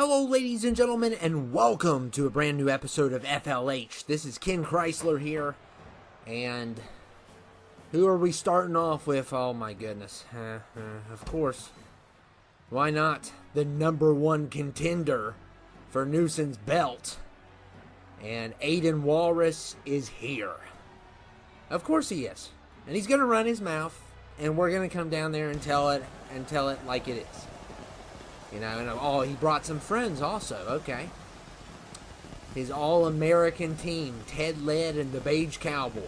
Hello, ladies and gentlemen, and welcome to a brand new episode of FLH. This is Ken Chrysler here, and who are we starting off with? Oh my goodness. Of course. Why not the number one contender for Newson's belt? And Aiden Walrus is here. Of course he is. And he's going to run his mouth, and we're going to come down there and tell it like it is. You know, and oh, he brought some friends also. Okay. His all-American team, Ted Led and the Beige Cowboy.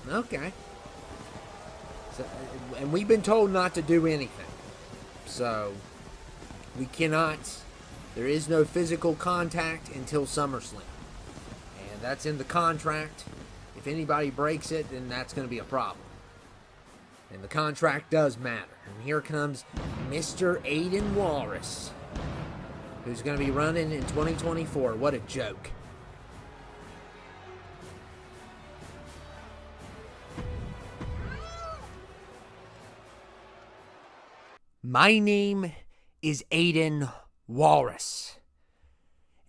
Okay. So, and we've been told not to do anything. So, we cannot, there is no physical contact until SummerSlam. And that's in the contract. If anybody breaks it, then that's going to be a problem. And the contract does matter. And here comes Mr. Aiden Walrus, who's going to be running in 2024. What a joke. My name is Aiden Walrus,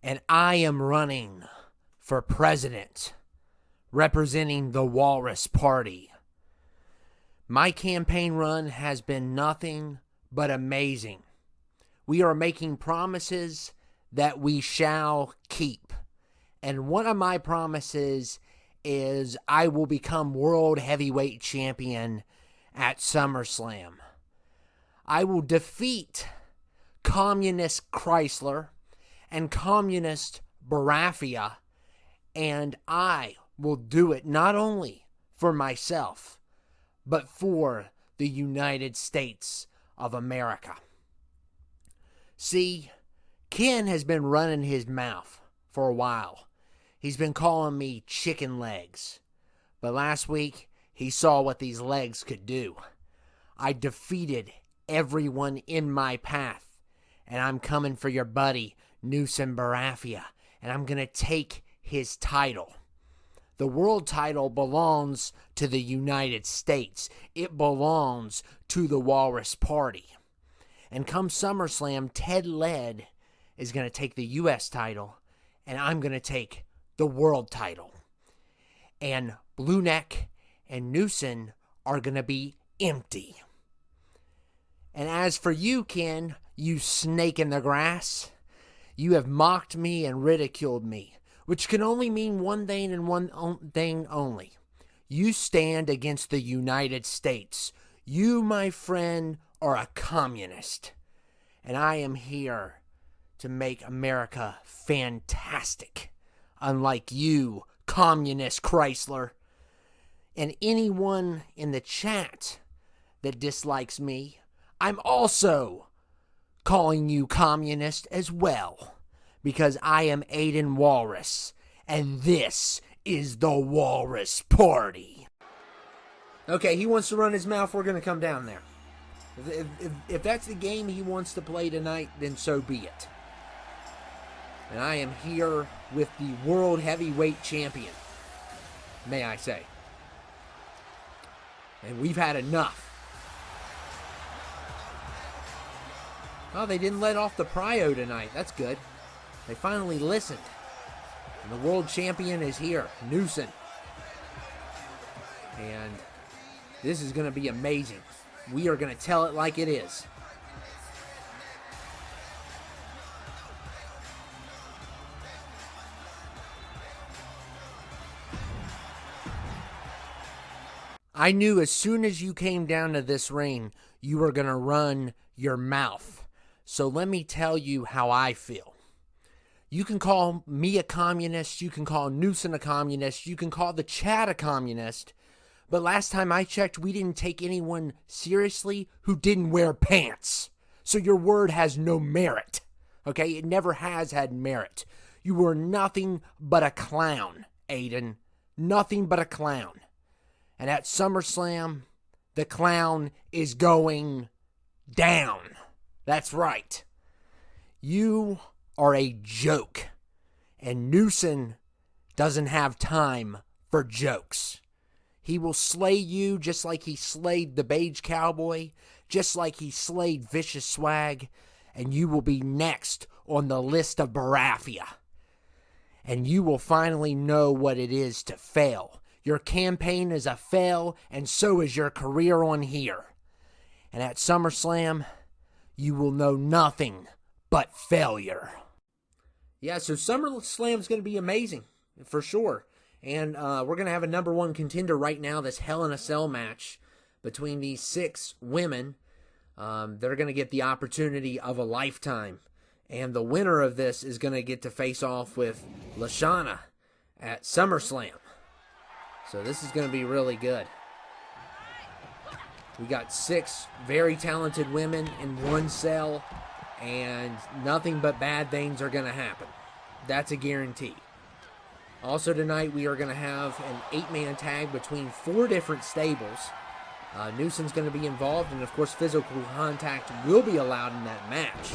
and I am running for president, representing the Walrus Party. My campaign run has been nothing but amazing. We are making promises that we shall keep. And one of my promises is I will become World Heavyweight Champion at SummerSlam. I will defeat Communist Chrysler and Communist Goreface, and I will do it not only for myself, but for the United States of America. See, Ken has been running his mouth for a while. He's been calling me chicken legs. But last week, he saw what these legs could do. I defeated everyone in my path. And I'm coming for your buddy, Newson Goreface. And I'm going to take his title. The world title belongs to the United States. It belongs to the Walrus Party. And come SummerSlam, Ted Led is going to take the U.S. title, and I'm going to take the world title. And Blue Neck and Newson are going to be empty. And as for you, Ken, you snake in the grass, you have mocked me and ridiculed me, which can only mean one thing and one thing only. You stand against the United States. You, my friend, are a communist. And I am here to make America fantastic. Unlike you, Communist Chrysler. And anyone in the chat that dislikes me, I'm also calling you communist as well. Because I am Aiden Walrus, and this is the Walrus Party. Okay, he wants to run his mouth. We're going to come down there. If that's the game he wants to play tonight, then so be it. And I am here with the World Heavyweight Champion, may I say. And we've had enough. Oh, they didn't let off the prio tonight. That's good. They finally listened. And the world champion is here, Newson. And this is going to be amazing. We are going to tell it like it is. I knew as soon as you came down to this ring, you were going to run your mouth. So let me tell you how I feel. You can call me a communist, you can call Newson a communist, you can call the chat a communist, but last time I checked, we didn't take anyone seriously who didn't wear pants. So your word has no merit, okay? It never has had merit. You were nothing but a clown, Aiden. Nothing but a clown. And at SummerSlam, the clown is going down. That's right. You are a joke. And Newson doesn't have time for jokes. He will slay you just like he slayed the Beige Cowboy, just like he slayed Vicious Swag, and you will be next on the list of Baraffia. And you will finally know what it is to fail. Your campaign is a fail, and so is your career on here. And at SummerSlam, you will know nothing but failure. Yeah, so SummerSlam is going to be amazing, for sure. And we're going to have a number one contender right now, this Hell in a Cell match between these 6 women. They're going to get the opportunity of a lifetime. And the winner of this is going to get to face off with Lashana at SummerSlam. So this is going to be really good. We got 6 very talented women in one cell, and nothing but bad things are going to happen. That's a guarantee. Also tonight, we are going to have an 8-man tag between 4 different stables. Newson's going to be involved, and of course physical contact will be allowed in that match.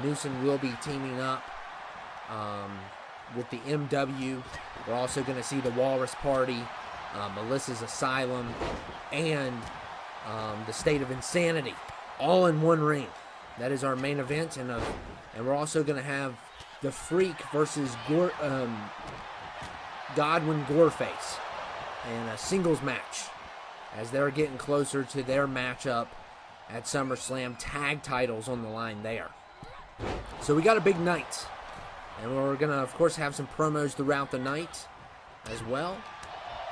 Newson will be teaming up with the MW. We're also going to see the Walrus Party, Melissa's Asylum, and the State of Insanity, all in one ring. That is our main event, and we're also going to have the Freak versus Godwin Goreface in a singles match, as they're getting closer to their matchup at SummerSlam. Tag titles on the line there. So we got a big night, and we're going to, of course, have some promos throughout the night as well.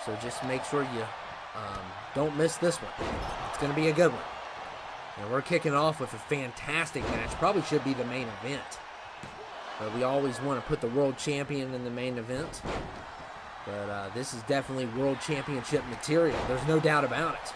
So just make sure you don't miss this one. It's going to be a good one. And we're kicking off with a fantastic match. Probably should be the main event. But we always want to put the world champion in the main event. But this is definitely world championship material. There's no doubt about it.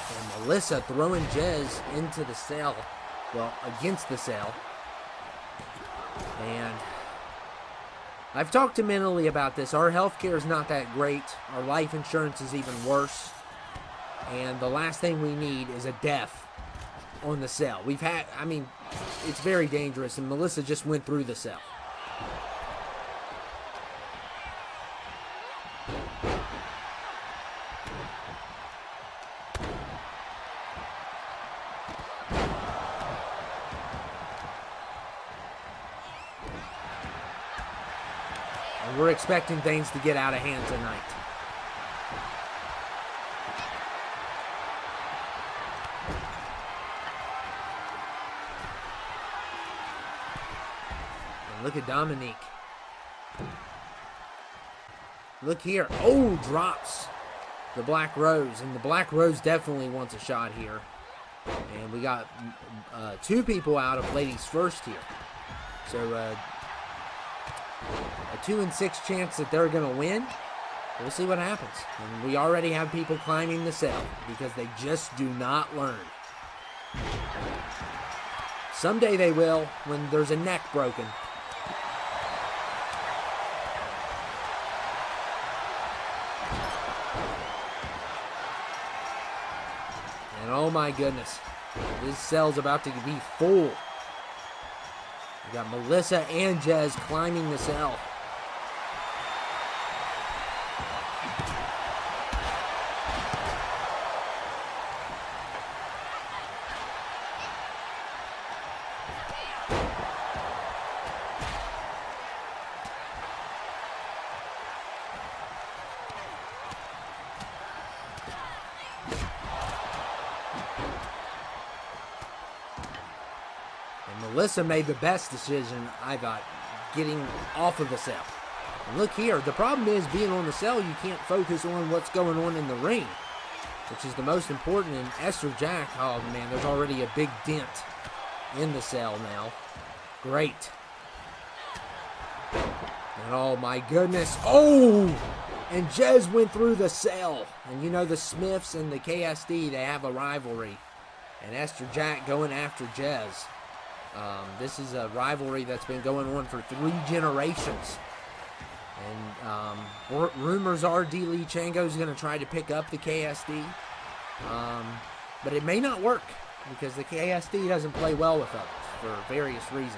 And Melissa throwing Jez into the cell. Well, against the cell. And I've talked to Mentally about this. Our health care is not that great. Our life insurance is even worse. And the last thing we need is a death on the cell. It's very dangerous, and Melissa just went through the cell. And we're expecting things to get out of hand tonight. Look at Dominique. Look here. Oh, drops the Black Rose. And the Black Rose definitely wants a shot here. And we got 2 people out of ladies first here. So a 2-in-6 chance that they're going to win. We'll see what happens. And we already have people climbing the cell because they just do not learn. Someday they will, when there's a neck broken. And oh my goodness, this cell's about to be full. We got Melissa and Jez climbing the cell. Melissa made the best decision, I thought, getting off of the cell. And look here, the problem is being on the cell, you can't focus on what's going on in the ring, which is the most important. And Esther Jack, oh man, there's already a big dent in the cell now. Great. And oh my goodness, oh! And Jez went through the cell. And you know the Smiths and the KSD, they have a rivalry. And Esther Jack going after Jez. This is a rivalry that's been going on for 3 generations. And rumors are Delee Chango is going to try to pick up the KSD. But it may not work because the KSD doesn't play well with others for various reasons.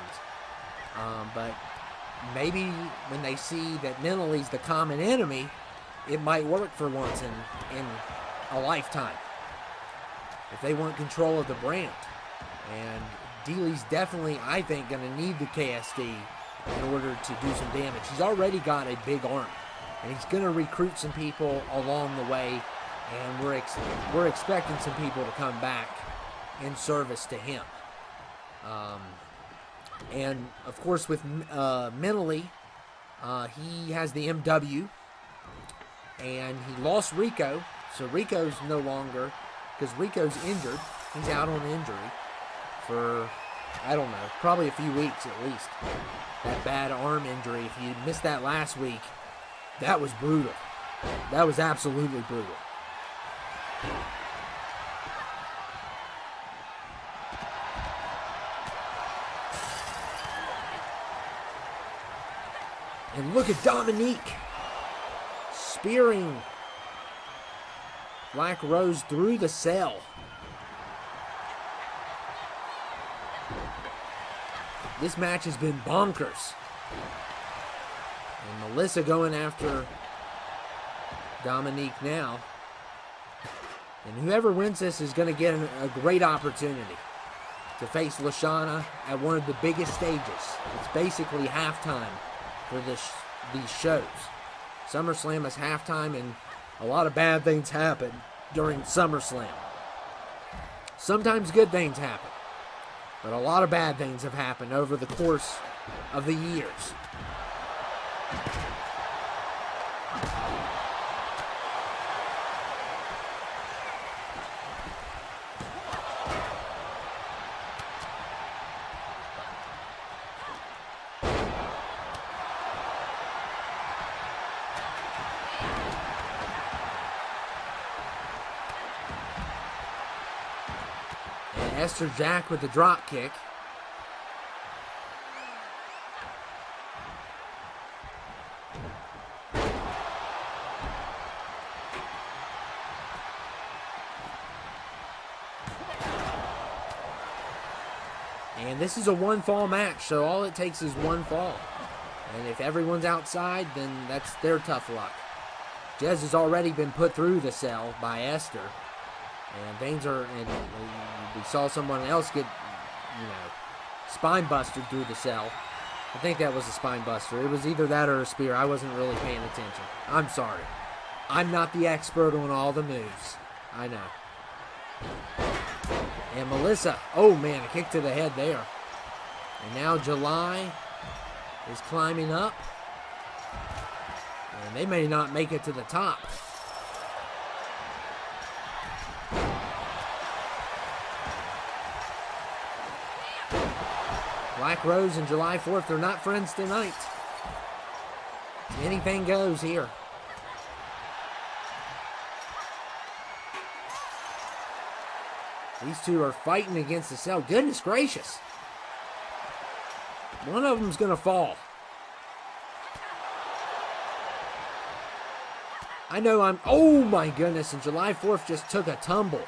But maybe when they see that mentally the common enemy, it might work for once in a lifetime if they want control of the brand. And Delee's definitely, I think, going to need the KSD in order to do some damage. He's already got a big arm, and he's going to recruit some people along the way, and we're expecting some people to come back in service to him. And of course, with mentally, he has the MW, and he lost Rico, so Rico's no longer, because Rico's injured. He's out on injury for, I don't know, probably a few weeks at least. That bad arm injury, if you missed that last week, that was brutal. That was absolutely brutal. And look at Dominique spearing Black Rose through the cell. This match has been bonkers. And Melissa going after Dominique now. And whoever wins this is going to get a great opportunity to face Lashana at one of the biggest stages. It's basically halftime for these shows. SummerSlam is halftime, and a lot of bad things happen during SummerSlam. Sometimes good things happen, but a lot of bad things have happened over the course of the years. Esther Jack with the drop kick. And this is a one fall match, so all it takes is one fall. And if everyone's outside, then that's their tough luck. Jez has already been put through the cell by Esther. And and we saw someone else get, spine busted through the cell. I think that was a spine buster. It was either that or a spear. I wasn't really paying attention. I'm sorry. I'm not the expert on all the moves. I know. And Melissa, oh man, a kick to the head there. And now July is climbing up. And they may not make it to the top. Black Rose and July 4th, they're not friends tonight. Anything goes here. These two are fighting against the cell. Goodness gracious. One of them's going to fall. I know oh my goodness, and July 4th just took a tumble.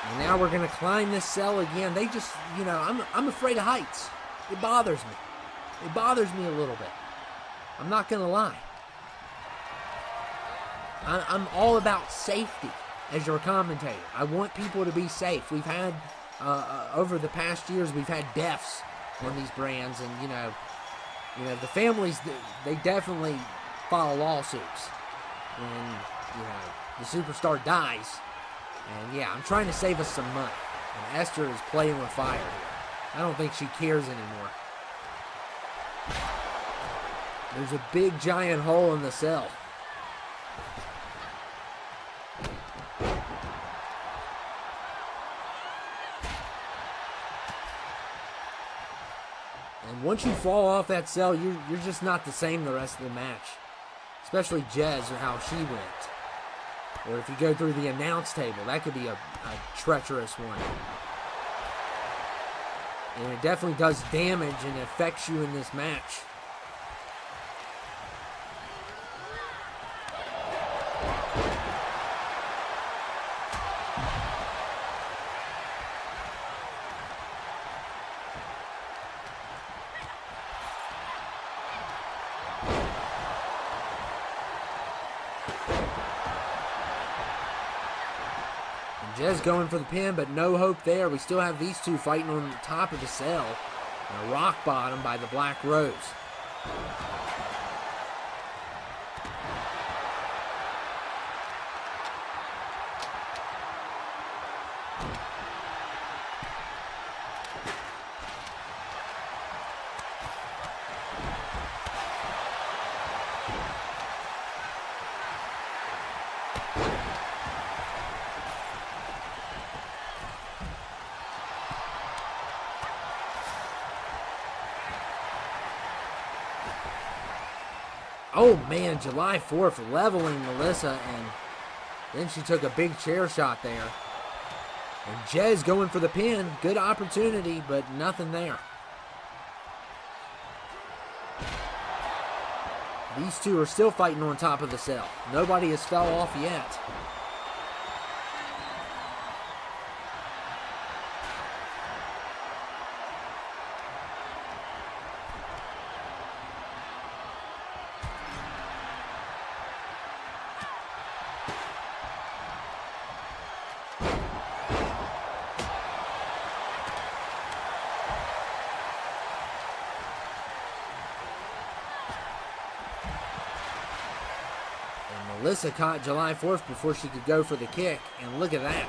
And now we're going to climb this cell again. They just, I'm afraid of heights. It bothers me. It bothers me a little bit. I'm not going to lie. I'm all about safety as your commentator. I want people to be safe. We've had, over the past years, we've had deaths on these brands. And, the families, they definitely file lawsuits when, the superstar dies. And yeah, I'm trying to save us some money. And Esther is playing with fire here. I don't think she cares anymore. There's a big giant hole in the cell. And once you fall off that cell, you're just not the same the rest of the match. Especially Jez or how she went. Or if you go through the announce table, that could be a treacherous one. And it definitely does damage and affects you in this match. Jez going for the pin, but no hope there. We still have these two fighting on the top of the cell. And a rock bottom by the Black Rose. Oh man, July 4th leveling Melissa, and then she took a big chair shot there. And Jez going for the pin. Good opportunity, but nothing there. These two are still fighting on top of the cell. Nobody has fell off yet. Melissa caught July 4th before she could go for the kick, and look at that.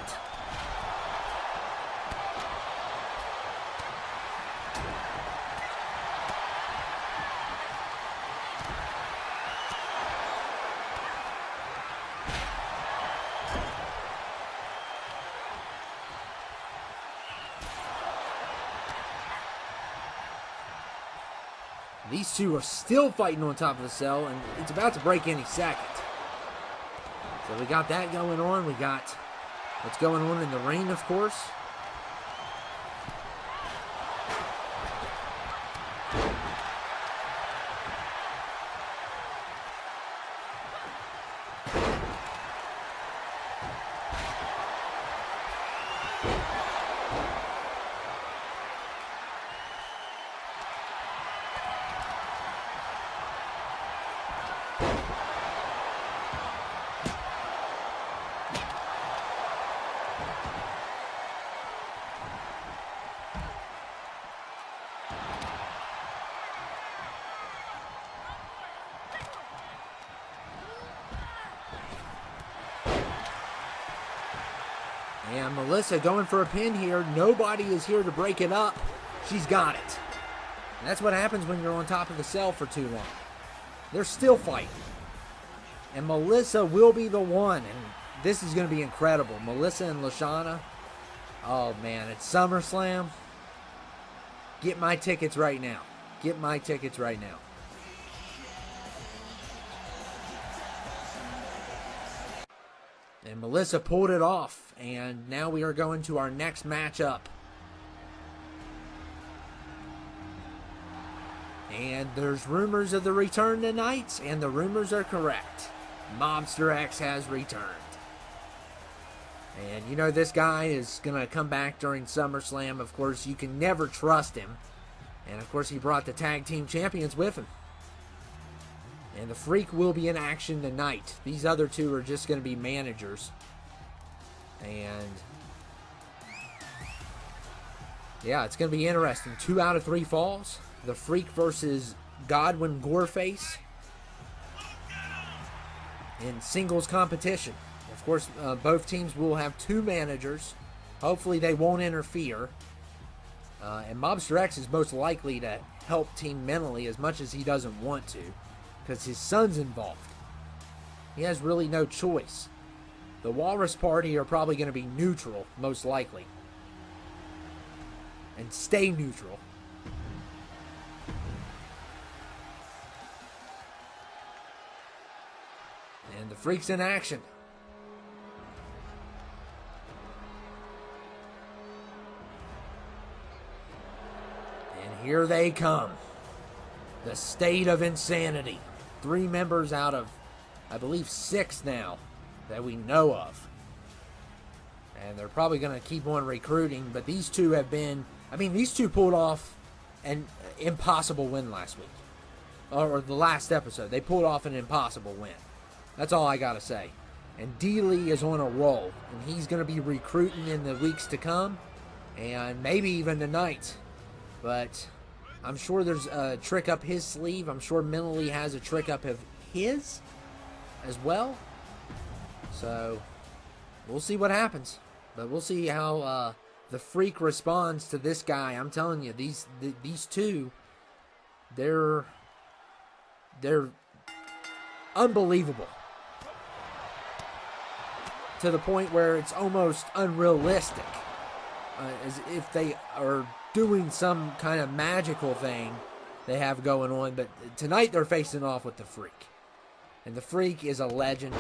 These two are still fighting on top of the cell, and it's about to break any second. So we got that going on. We got what's going on in the ring, of course. And Melissa going for a pin here. Nobody is here to break it up. She's got it. And that's what happens when you're on top of the cell for too long. They're still fighting. And Melissa will be the one. And this is going to be incredible. Melissa and Lashana. Oh, man. It's SummerSlam. Get my tickets right now. Get my tickets right now. And Melissa pulled it off, and now we are going to our next matchup. And there's rumors of the return tonight, and the rumors are correct. Mobster X has returned. And you know this guy is going to come back during SummerSlam. Of course, you can never trust him. And of course, he brought the tag team champions with him. And the Freak will be in action tonight. These other two are just going to be managers. And yeah, it's going to be interesting. 2 out of 3 falls. The Freak versus Godwin Goreface in singles competition. Of course, both teams will have 2 managers. Hopefully they won't interfere. And Mobster X is most likely to help team mentally as much as he doesn't want to, because his son's involved. He has really no choice. The Walrus Party are probably going to be neutral, most likely. And stay neutral. And the Freak's in action. And here they come. The State of Insanity. 3 members out of, I believe, 6 now that we know of. And they're probably going to keep on recruiting. But these two have been, these two pulled off an impossible win last week. Or the last episode. They pulled off an impossible win. That's all I got to say. And Delee is on a roll, and he's going to be recruiting in the weeks to come, and maybe even tonight. But I'm sure there's a trick up his sleeve. I'm sure mentally has a trick up of his as well. So we'll see what happens. But we'll see how the Freak responds to this guy. I'm telling you, these two, they're unbelievable. To the point where it's almost unrealistic. As if they are doing some kind of magical thing they have going on. But tonight they're facing off with the Freak. And the Freak is a legend.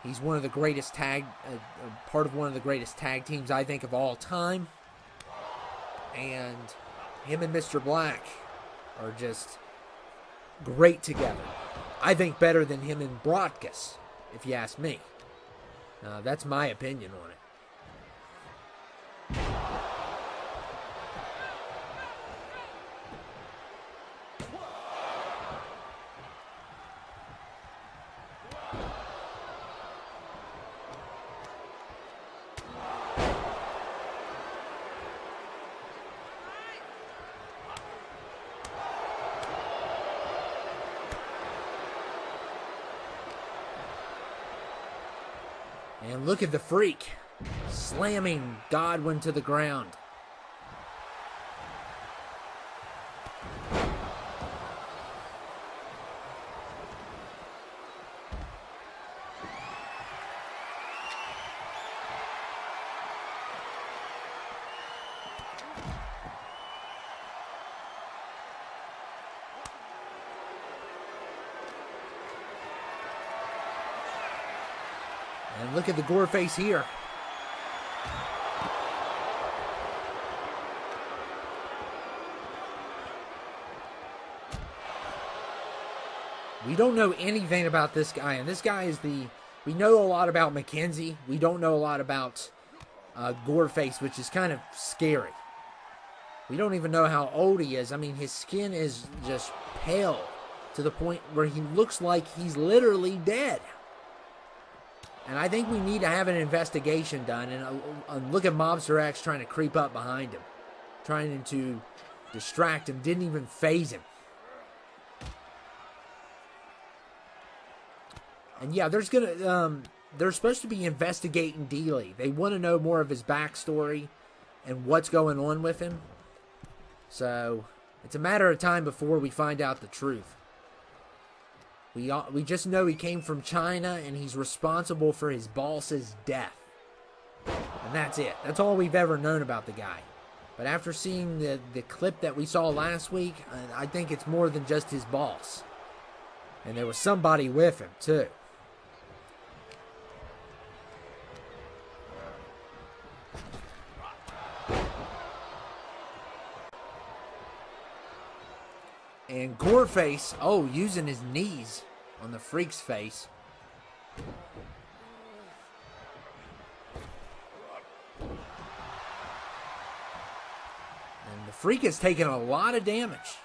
He's one of the greatest part of one of the greatest tag teams, I think, of all time. And him and Mr. Black are just great together. I think better than him and Broadcast, if you ask me. That's my opinion on it. And look at the Freak slamming Godwin to the ground. And look at the Goreface here. We don't know anything about this guy, and this guy is we know a lot about McKenzie. We don't know a lot about Goreface, which is kind of scary. We don't even know how old he is. I mean, his skin is just pale to the point where he looks like he's literally dead. And I think we need to have an investigation done. And look at Mobster X trying to creep up behind him. Trying to distract him. Didn't even phase him. And yeah, they're supposed to be investigating Delee. They want to know more of his backstory and what's going on with him. So it's a matter of time before we find out the truth. We just know he came from China and he's responsible for his boss's death. And that's it. That's all we've ever known about the guy. But after seeing the clip that we saw last week, I think it's more than just his boss. And there was somebody with him, too. And Goreface, using his knees on the Freak's face. And the Freak is taking a lot of damage.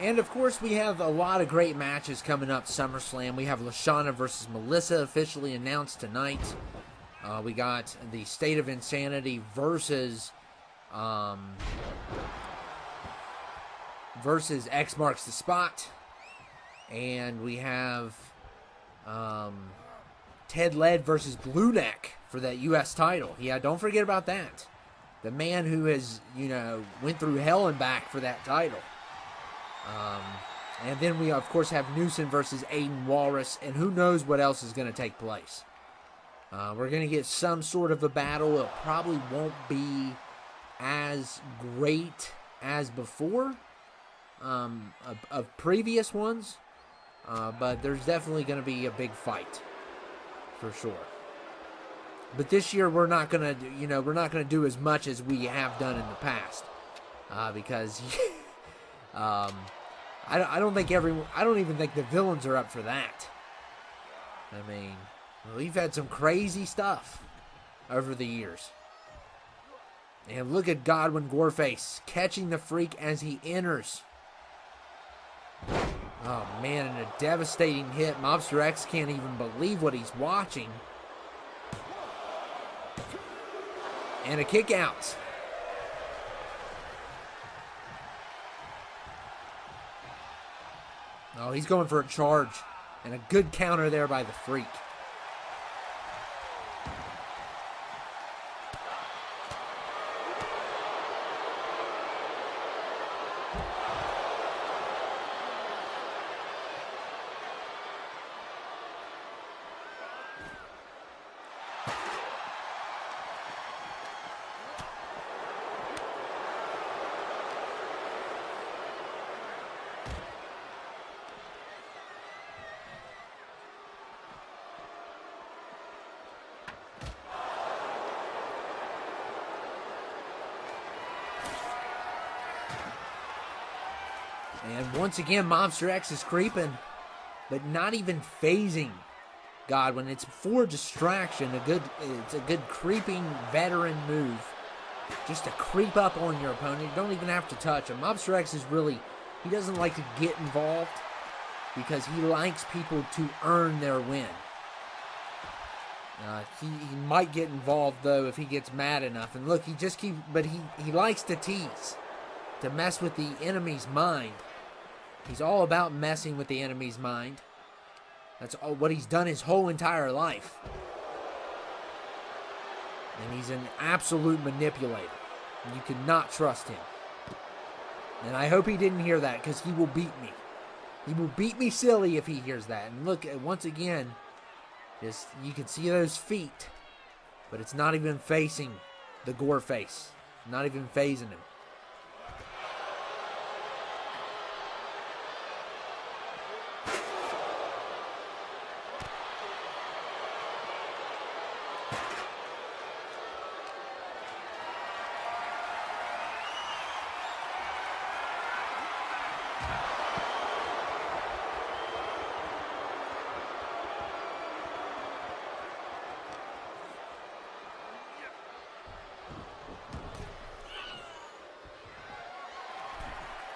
And, of course, we have a lot of great matches coming up SummerSlam. We have Lashana versus Melissa officially announced tonight. We got the State of Insanity versus X Marks the Spot. And we have Ted Led versus Blue Neck for that U.S. title. Yeah, don't forget about that. The man who has, went through hell and back for that title. And then we, of course, have Newson versus Aiden Walrus, and who knows what else is going to take place. We're going to get some sort of a battle. It probably won't be as great as before of previous ones, but there's definitely going to be a big fight for sure. But this year we're not going to do as much as we have done in the past, because. I don't even think the villains are up for that. I mean, Well, we've had some crazy stuff over the years. And look at Godwin Goreface catching the Freak as he enters. Oh, man, and a devastating hit. Mobster X can't even believe what he's watching. And a kick out. Oh, he's going for a charge. And a good counter there by the Freak. And once again, Mobster X is creeping, but not even phasing Godwin. It's for distraction. It's a good creeping veteran move. Just to creep up on your opponent. You don't even have to touch him. Mobster X is really, he doesn't like to get involved because he likes people to earn their win. He might get involved, though, if he gets mad enough. And look, he likes to tease, to mess with the enemy's mind. He's all about messing with the enemy's mind. That's what he's done his whole entire life. And he's an absolute manipulator. And you cannot trust him. And I hope he didn't hear that, because he will beat me. He will beat me silly if he hears that. And look, once again, you can see those feet, but it's not even facing the Goreface. Not even phasing him.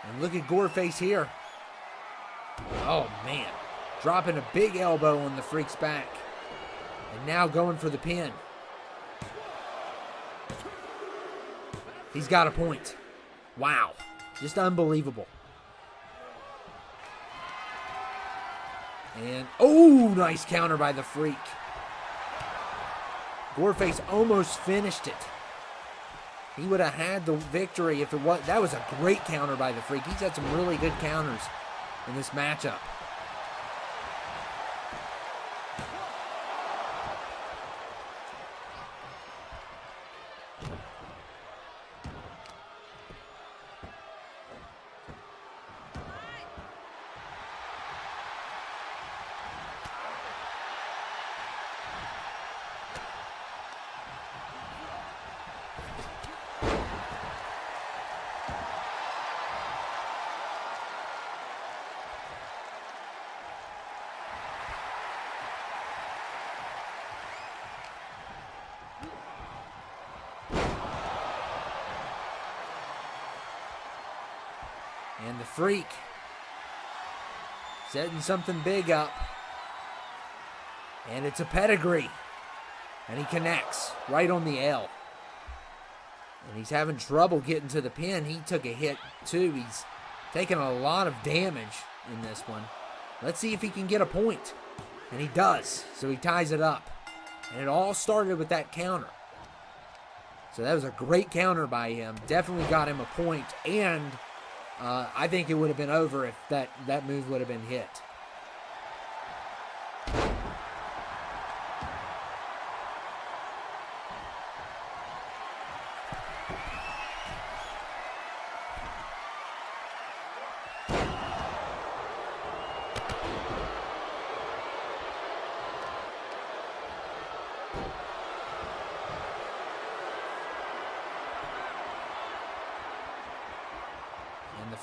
And look at Goreface here. Oh, man. Dropping a big elbow on the Freak's back. And now going for the pin. He's got a point. Wow. Just unbelievable. And, oh, nice counter by the Freak. Goreface almost finished it. He would have had the victory if it was. That was a great counter by the Freak. He's had some really good counters in this matchup. And the Freak setting something big up. And it's a pedigree. And he connects right on the L. And he's having trouble getting to the pin. He took a hit too. He's taking a lot of damage in this one. Let's see if he can get a point. And he does. So he ties it up. And it all started with that counter. So that was a great counter by him. Definitely got him a point. And I think it would have been over if that move would have been hit.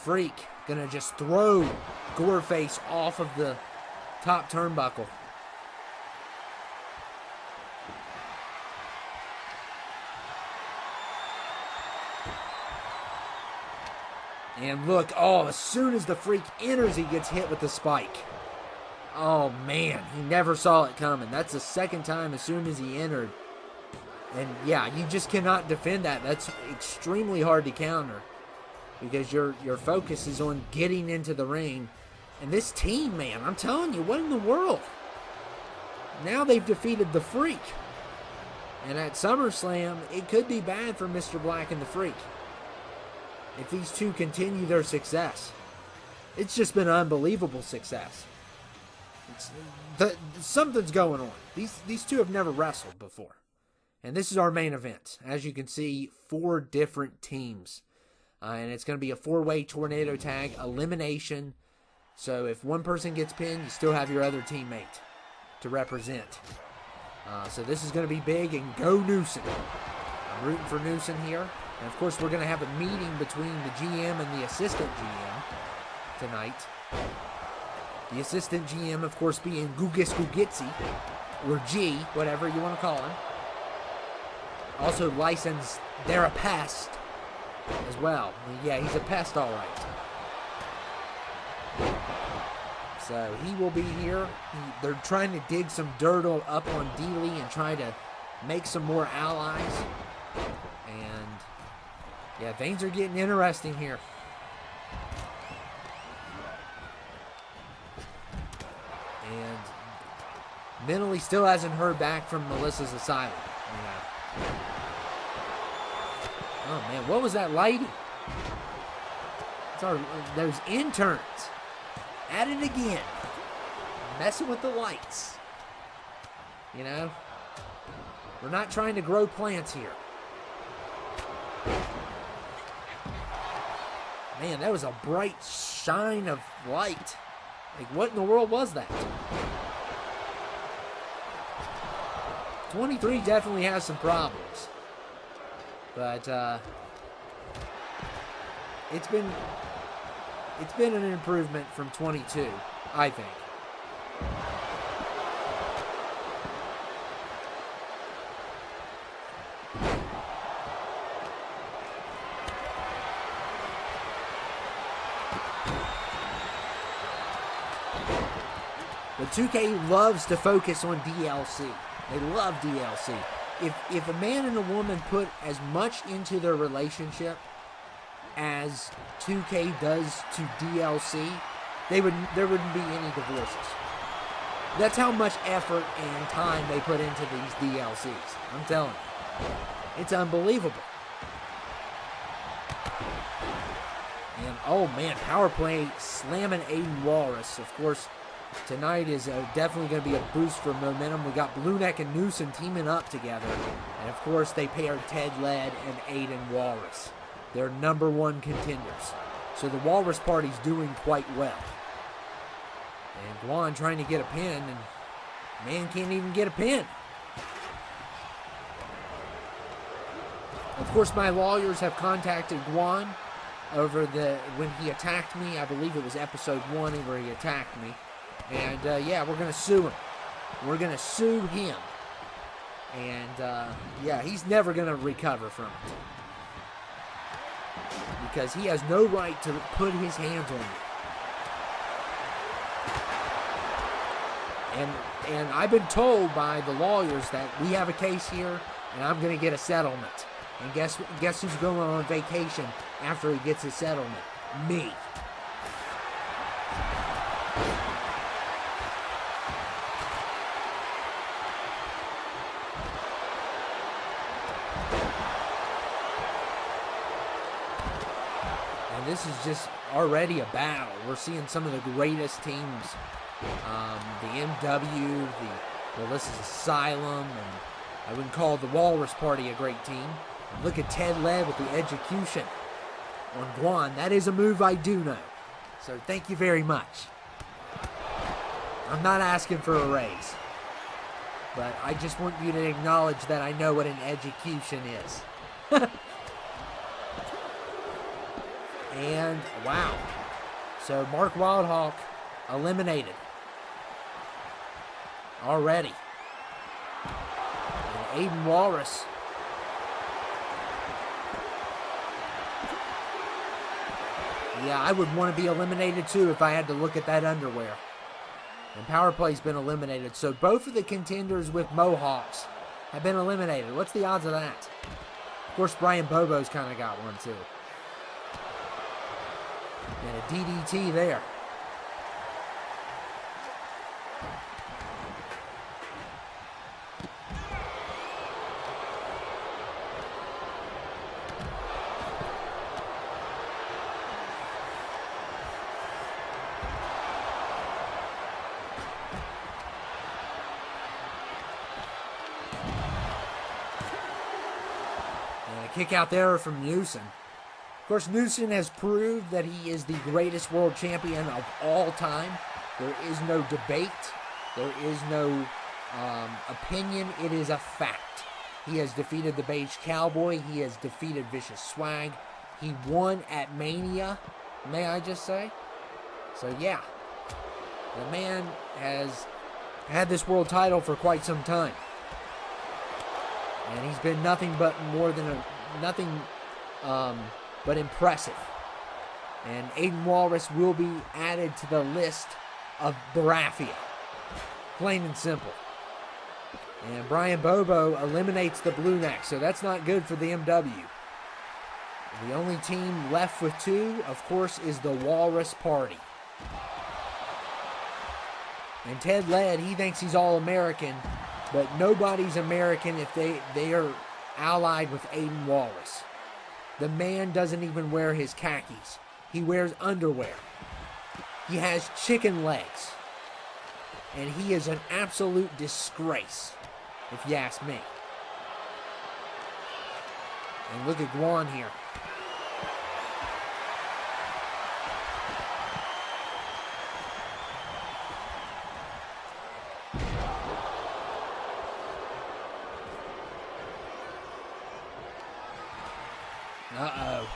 Freak gonna just throw Goreface off of the top turnbuckle. And look, oh, as soon as the Freak enters, he gets hit with the spike. Oh, man, he never saw it coming. That's the second time as soon as he entered. And, yeah, you just cannot defend that. That's extremely hard to counter because your focus is on getting into the ring. And this team, man, I'm telling you, what in the world? Now they've defeated the Freak. And at SummerSlam, it could be bad for Mr. Black and the Freak if these two continue their success. It's just been unbelievable success. Something's going on. These two have never wrestled before. And this is our main event. As you can see, 4 different teams. And it's going to be a 4-way tornado tag elimination. So if one person gets pinned, you still have your other teammate to represent. So this is going to be big, and go Newson. I'm rooting for Newson here. And of course, we're going to have a meeting between the GM and the assistant GM tonight. The assistant GM, of course, being Gugus Gugitsi, or G, whatever you want to call him. Also licensed They're a Pest as well. Yeah, he's a pest, all right. So he will be here. They're trying to dig some dirt up on Delee and try to make some more allies. And yeah, things are getting interesting here. And mentally still hasn't heard back from Melissa's asylum. Yeah. Oh man, what was that lady? It's those interns. At it again. Messing with the lights. You know? We're not trying to grow plants here. Man, that was a bright shine of light. Like, what in the world was that? 23 definitely has some problems. But, it's been an improvement from 22, I think. But 2K loves to focus on DLC. They love DLC. If a man and a woman put as much into their relationship as 2K does to DLC, there wouldn't be any divorces. That's how much effort and time they put into these DLCs. I'm telling you. It's unbelievable. And, oh man, power play slamming Aiden Walrus. Of course, tonight is definitely going to be a boost for momentum. We got Blueneck and Newson teaming up together. And of course, they paired Ted Led and Aiden Walrus. They're #1 contenders. So the Walrus party's doing quite well. And Guan trying to get a pin, and man can't even get a pin. Of course, my lawyers have contacted Guan over when he attacked me. I believe it was episode 1 where he attacked me. And yeah, we're going to sue him. We're going to sue him. And yeah, he's never going to recover from it. Because he has no right to put his hands on you. And I've been told by the lawyers that we have a case here, and I'm going to get a settlement. And guess who's going on vacation after he gets his settlement? Me. And this is just already a battle. We're seeing some of the greatest teams. The MW, the Melissa's Asylum, and I wouldn't call the Walrus Party a great team. Look at Ted Led with the execution on Guan. That is a move I do know. So thank you very much. I'm not asking for a raise. But I just want you to acknowledge that I know what an execution is. And wow. So Mark Wildhawk eliminated. Already. And Aiden Walrus. Yeah, I would want to be eliminated too if I had to look at that underwear. And Power Play's been eliminated. So both of the contenders with mohawks have been eliminated. What's the odds of that? Of course, Brian Bobo's kind of got one too. And a DDT there. Kick out there from Newson. Of course, Newson has proved that he is the greatest world champion of all time. There is no debate. There is no opinion. It is a fact. He has defeated the Beige Cowboy. He has defeated Vicious Swag. He won at Mania, may I just say? So, yeah. The man has had this world title for quite some time. And he's been nothing but but impressive. And Aiden Walrus will be added to the list of Baraffia. Plain and simple. And Brian Bobo eliminates the Blue Neck, so that's not good for the MW. The only team left with 2, of course, is the Walrus Party. And Ted Led, he thinks he's All-American, but nobody's American if they are allied with Aiden Walrus. The man doesn't even wear his khakis. He wears underwear. He has chicken legs. And he is an absolute disgrace, if you ask me. And look at Guan here. Uh-oh.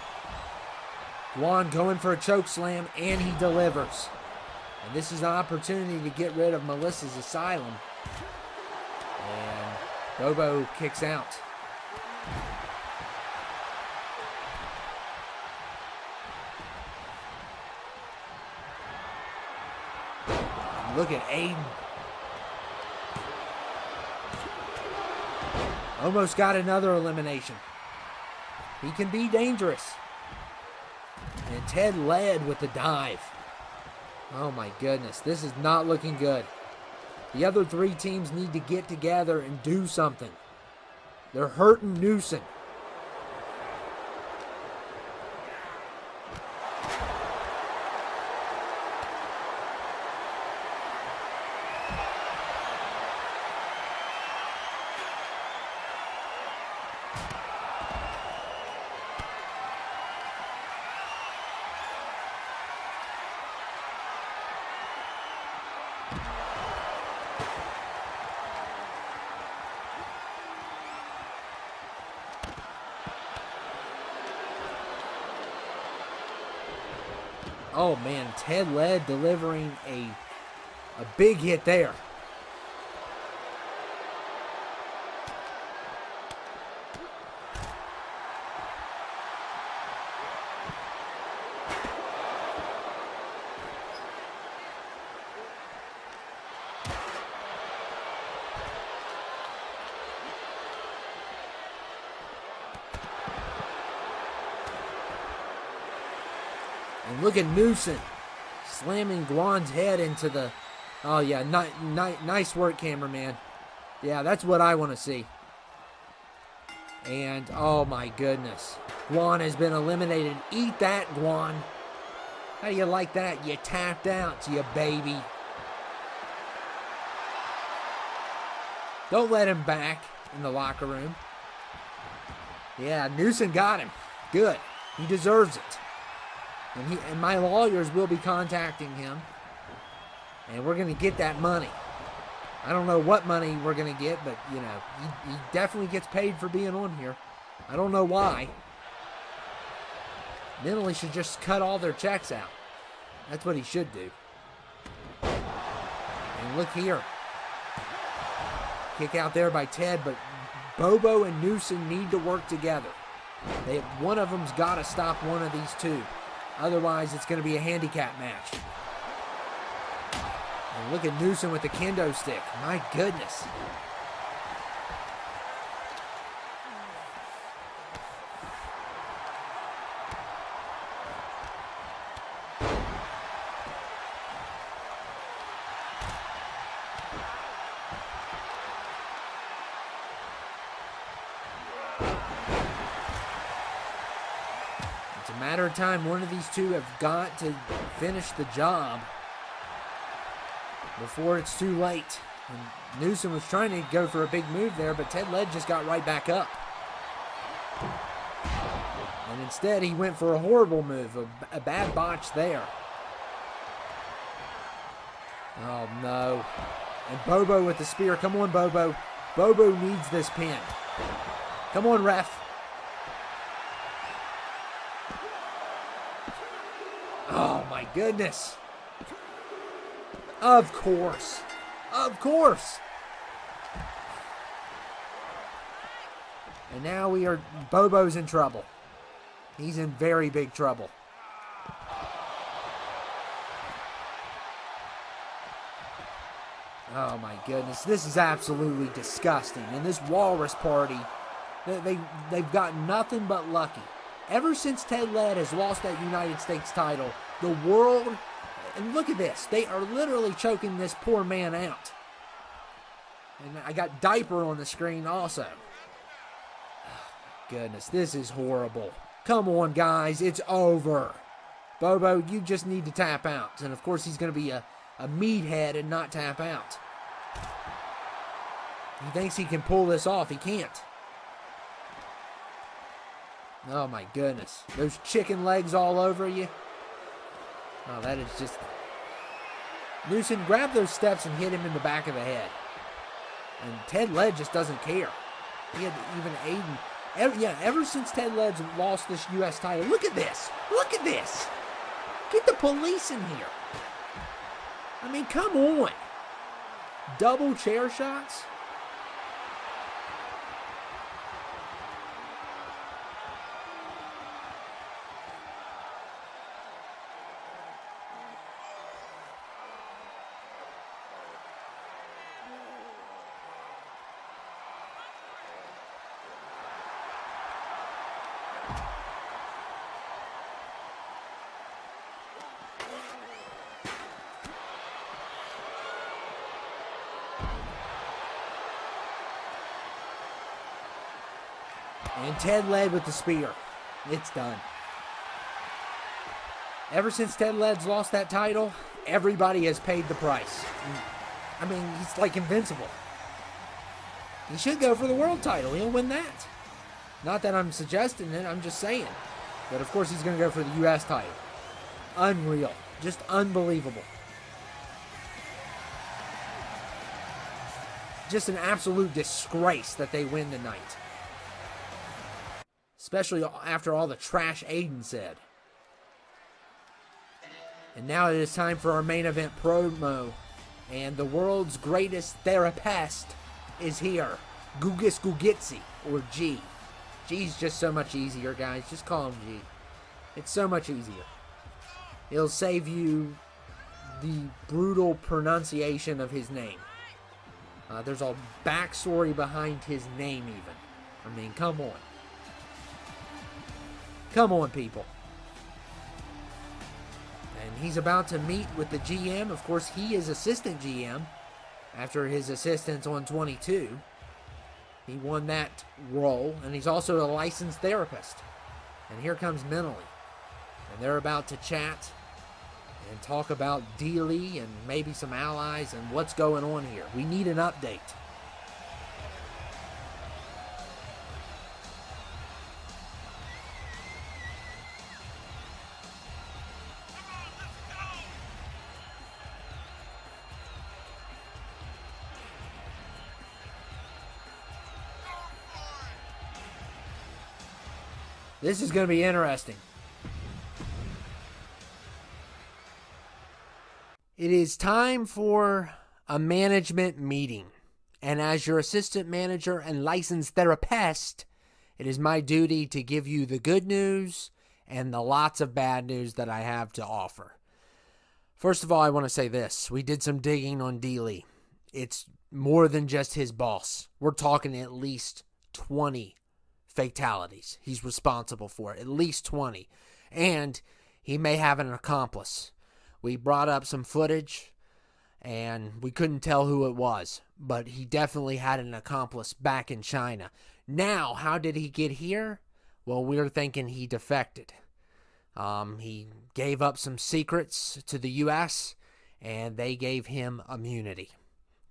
Guan going for a choke slam, and he delivers. And this is an opportunity to get rid of Melissa's Asylum. And Bobo kicks out. And look at Aiden. Almost got another elimination. He can be dangerous. And Ted Led with the dive. Oh my goodness, this is not looking good. The other 3 teams need to get together and do something. They're hurting Newson. Oh man, Ted Led delivering a big hit there. And look at Newson slamming Guan's head into the... Oh, yeah, nice work, cameraman. Yeah, that's what I want to see. And, oh, my goodness. Guan has been eliminated. Eat that, Guan. How do you like that? You tapped out, you baby. Don't let him back in the locker room. Yeah, Newson got him. Good. He deserves it. And my lawyers will be contacting him. And we're going to get that money. I don't know what money we're going to get, but, you know, he definitely gets paid for being on here. I don't know why. Mentally should just cut all their checks out. That's what he should do. And look here. Kick out there by Ted, but Bobo and Newson need to work together. One of them's got to stop one of these two. Otherwise, it's going to be a handicap match. And look at Newson with the kendo stick. My goodness. It's a matter of time. One of these two have got to finish the job before it's too late. And Newson was trying to go for a big move there, but Ted Led just got right back up. And instead, he went for a horrible move, a bad botch there. Oh, no. And Bobo with the spear. Come on, Bobo. Bobo needs this pin. Come on, ref. Oh, my goodness. Of course. Of course. And now Bobo's in trouble. He's in very big trouble. Oh my goodness, this is absolutely disgusting. And this Walrus Party, they've got nothing but lucky. Ever since Ted Led has lost that United States title, the world, and look at this, they are literally choking this poor man out. And I got diaper on the screen also. Oh, goodness, this is horrible. Come on, guys, it's over. Bobo, you just need to tap out. And of course, he's going to be a meathead and not tap out. He thinks he can pull this off. He can't. Oh, my goodness. Those chicken legs all over you. Oh, that is just... Newson, grab those steps and hit him in the back of the head. And Ted Led just doesn't care. He had even Aiden... Ever since Ted Led's lost this U.S. title, look at this. Look at this. Get the police in here. I mean, come on. Double chair shots? And Ted Led with the spear. It's done. Ever since Ted Led's lost that title, everybody has paid the price. I mean, he's like invincible. He should go for the world title. He'll win that. Not that I'm suggesting it, I'm just saying. But of course he's going to go for the U.S. title. Unreal. Just unbelievable. Just an absolute disgrace that they win tonight. Especially after all the trash Aiden said. And now it is time for our main event promo. And the world's greatest therapist is here. Gugus Gugitsi, or G. G's just so much easier, guys. Just call him G. It's so much easier. It'll save you the brutal pronunciation of his name. There's a backstory behind his name even. I mean, come on. Come on, people. And he's about to meet with the GM. Of course, he is assistant GM after his assistance on 22. He won that role, and he's also a licensed therapist. And here comes Mentally. And they're about to chat and talk about Delee and maybe some allies and what's going on here. We need an update. This is going to be interesting. It is time for a management meeting. And as your assistant manager and licensed therapist, it is my duty to give you the good news and the lots of bad news that I have to offer. First of all, I want to say this. We did some digging on Delee. It's more than just his boss. We're talking at least 20 fatalities he's responsible for, at least 20. And he may have an accomplice. We brought up some footage, and we couldn't tell who it was, but he definitely had an accomplice back in China. Now, how did he get here? Well, we're thinking he defected. He gave up some secrets to the U.S., and they gave him immunity.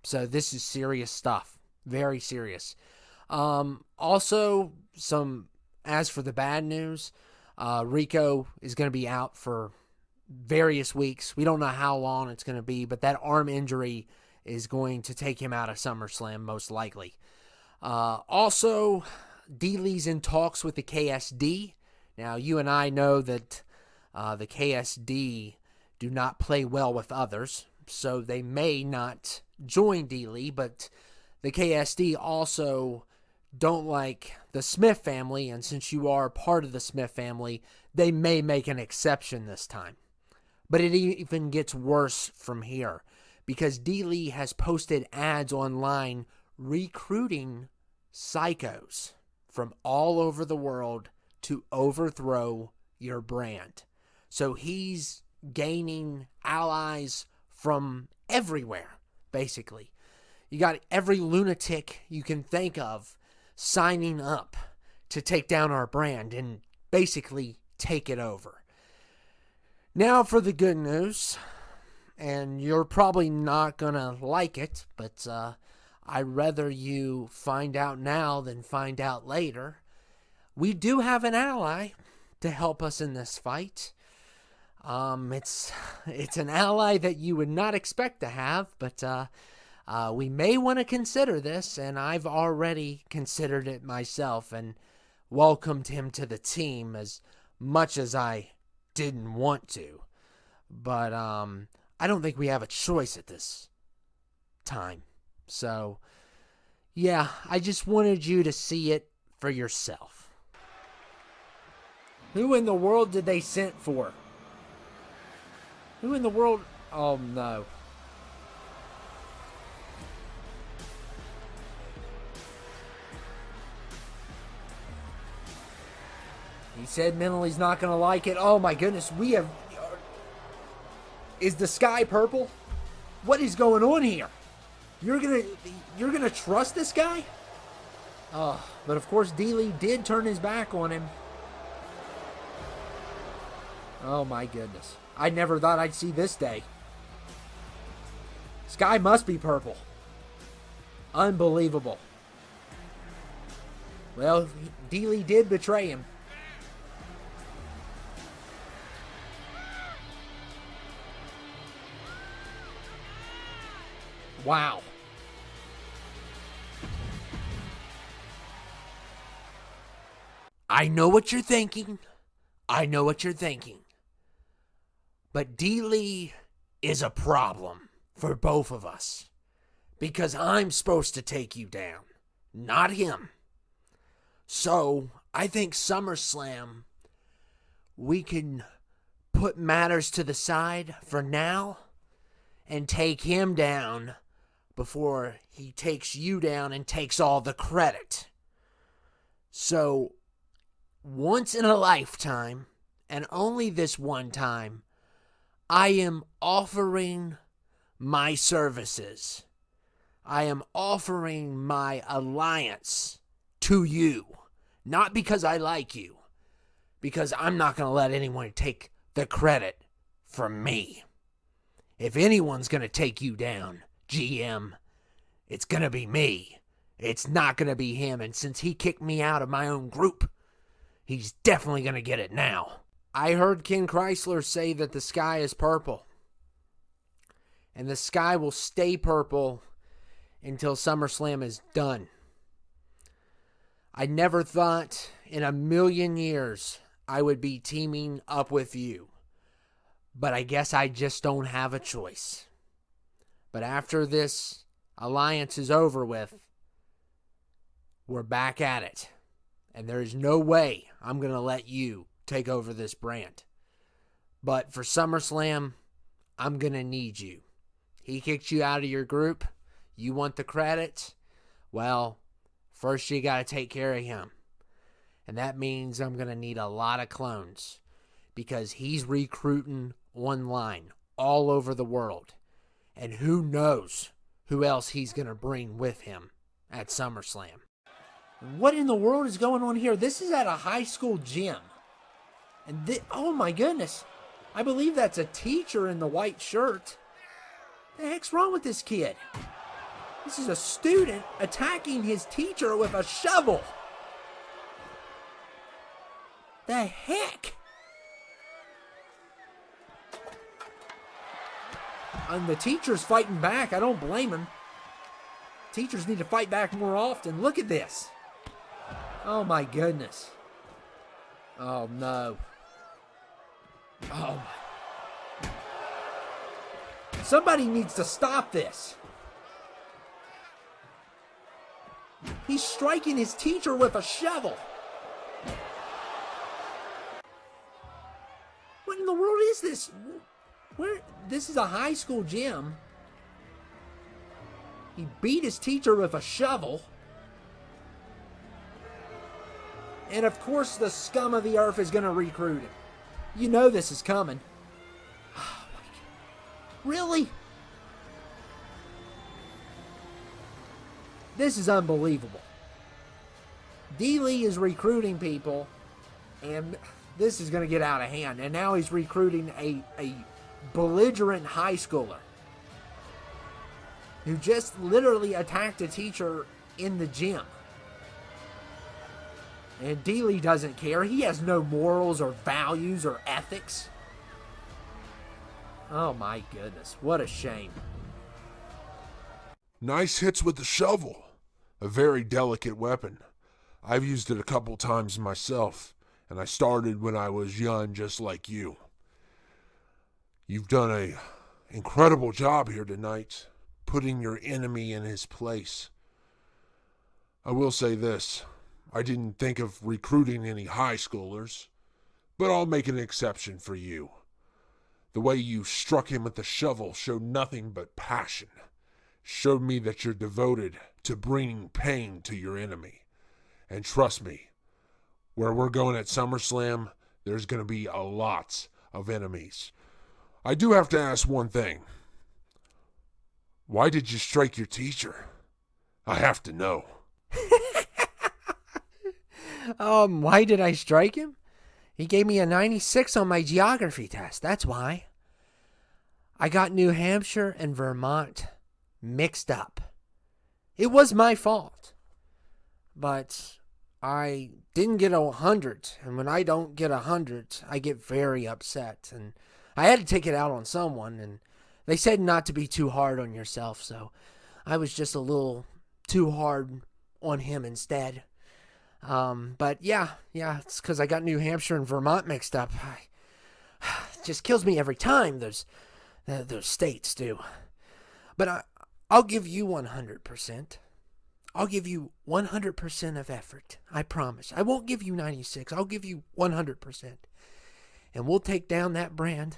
So this is serious stuff. Very serious. Also, as for the bad news, Rico is going to be out for various weeks. We don't know how long it's going to be, but that arm injury is going to take him out of SummerSlam most likely. Also, Delee's in talks with the KSD. Now, you and I know that the KSD do not play well with others, so they may not join Delee, but the KSD also don't like the Smith family, and since you are part of the Smith family, they may make an exception this time. But it even gets worse from here, because Delee has posted ads online recruiting psychos from all over the world to overthrow your brand. So he's gaining allies from everywhere, basically. You got every lunatic you can think of signing up to take down our brand and basically take it over. Now for the good news, and you're probably not going to like it, but I'd rather you find out now than find out later. We do have an ally to help us in this fight. It's an ally that you would not expect to have, but we may want to consider this, and I've already considered it myself and welcomed him to the team as much as I didn't want to. But I don't think we have a choice at this time. So, yeah, I just wanted you to see it for yourself. Who in the world did they send for? Who in the world? Oh, no. He said mentally he's not going to like it. Oh, my goodness. Is the sky purple? What is going on here? You're gonna trust this guy? But of course Delee did turn his back on him. Oh my goodness. I never thought I'd see this day. Sky must be purple. Unbelievable. Well, Delee did betray him. Wow. I know what you're thinking. But Delee is a problem for both of us. Because I'm supposed to take you down, not him. So, I think SummerSlam, we can put matters to the side for now and take him down before he takes you down and takes all the credit. So, once in a lifetime, and only this one time, I am offering my services. I am offering my alliance to you. Not because I like you, because I'm not going to let anyone take the credit from me. If anyone's going to take you down, GM, it's going to be me. It's not going to be him. And since he kicked me out of my own group, he's definitely going to get it now. I heard Ken Chrysler say that the sky is purple. And the sky will stay purple until SummerSlam is done. I never thought in a million years I would be teaming up with you. But I guess I just don't have a choice. But after this alliance is over with, we're back at it. And there's no way I'm going to let you take over this brand. But for SummerSlam, I'm going to need you. He kicked you out of your group. You want the credit? Well, first you got to take care of him. And that means I'm going to need a lot of clones because he's recruiting online all over the world. And who knows who else he's going to bring with him at SummerSlam. What in the world is going on here? This is at a high school gym. And oh my goodness. I believe that's a teacher in the white shirt. What the heck's wrong with this kid? This is a student attacking his teacher with a shovel. The heck? And the teacher's fighting back. I don't blame him. Teachers need to fight back more often. Look at this. Oh my goodness. Oh no. Oh my. Somebody needs to stop this. He's striking his teacher with a shovel. What in the world is this? Where? This is a high school gym. He beat his teacher with a shovel. And of course the scum of the earth is going to recruit him. You know this is coming. Oh my God. Really? This is unbelievable. Delee is recruiting people, and this is going to get out of hand. And now he's recruiting a belligerent high schooler who just literally attacked a teacher in the gym. And Delee doesn't care. He has no morals or values or ethics. Oh my goodness, what a shame. Nice hits with the shovel. A very delicate weapon. I've used it a couple times myself, and I started when I was young just like you. You've done an incredible job here tonight, putting your enemy in his place. I will say this, I didn't think of recruiting any high schoolers, but I'll make an exception for you. The way you struck him with the shovel showed nothing but passion. Showed me that you're devoted to bringing pain to your enemy. And trust me, where we're going at SummerSlam, there's going to be a lot of enemies. I do have to ask one thing. Why did you strike your teacher? I have to know. Why did I strike him? He gave me a 96 on my geography test. That's why. I got New Hampshire and Vermont mixed up. It was my fault. But I didn't get 100. And when I don't get 100, I get very upset. And I had to take it out on someone. And they said not to be too hard on yourself. So I was just a little too hard on him instead. But yeah, it's because I got New Hampshire and Vermont mixed up. It just kills me every time those states do. But I'll give you 100%. I'll give you 100% of effort. I promise. I won't give you 96. I'll give you 100%. And we'll take down that brand